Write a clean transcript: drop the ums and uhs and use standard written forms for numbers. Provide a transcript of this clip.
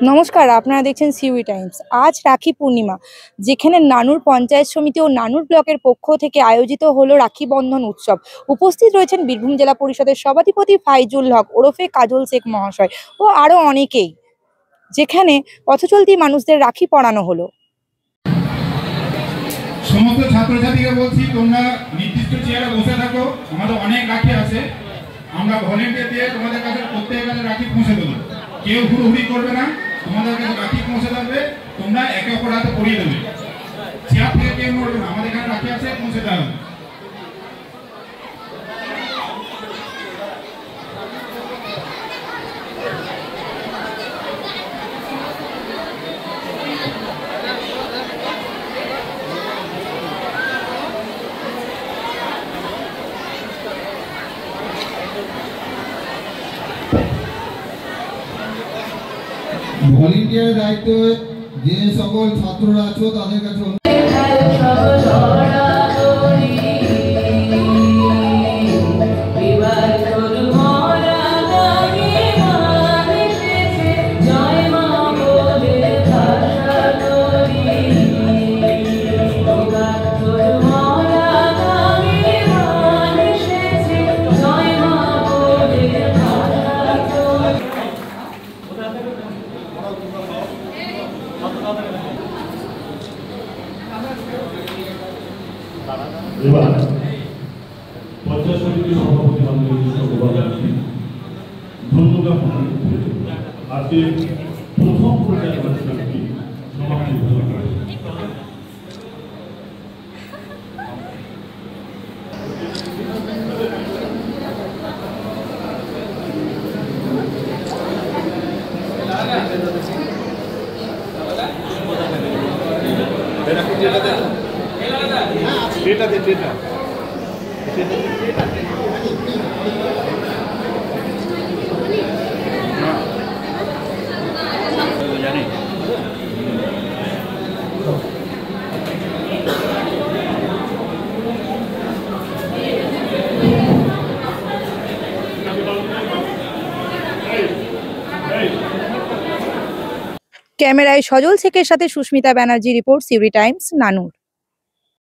নমস্কার, আপনারা দেখছেন সিউই টাইমস। আজ রাখি পূর্ণিমা, যেখানে নানুর পঞ্চায়েত সমিতি ও নানুর ব্লকের পক্ষ থেকে আয়োজিত হলো রাখি বন্ধন উৎসব। উপস্থিত রয়েছেন বীরভূম জেলা পরিষদের সভাধিপতি ফাইজুল হক ওরফে কাজল শেখ মহাশয় ও আরো অনেকেই, যেখানে পথচলতি মানুষদের রাখি পরানো হলো। সমস্ত ছাত্রছাত্রীকে বলছি, তোমরা নির্দিষ্ট চেয়ারে বসে থাকো। আমাদের অনেক রাখি আছে, আমরা ভলেন্টিয়ার দিয়ে তোমাদের কাছে প্রত্যেকের কাছে রাখি পৌঁছে দেবো। কেউ হুড়োহুড়ি করবে না, তোমাদের কাছে রাখি পৌঁছে যাবে, তোমরা একে অপর হাতে পরিয়ে দেবে। চেয়ার থেকে কেউ নড়বে না, আমাদের এখানে রাখি আছে, পৌঁছে দেওয়া হবে। ভলেন্টিয়ার দায়িত্ব যে সকল ছাত্ররা আছো তাদের কাছে এবার পঞ্চায়েত সমিতির সভাপতি বান্ধবী ধন্যবাদ। আজকে প্রথম পর্যায়ে সমাপ্তি ক্যামেরায় সজল শেখের সাথে সুস্মিতা ব্যানার্জি, রিপোর্ট সিউই টাইমস, নানুর।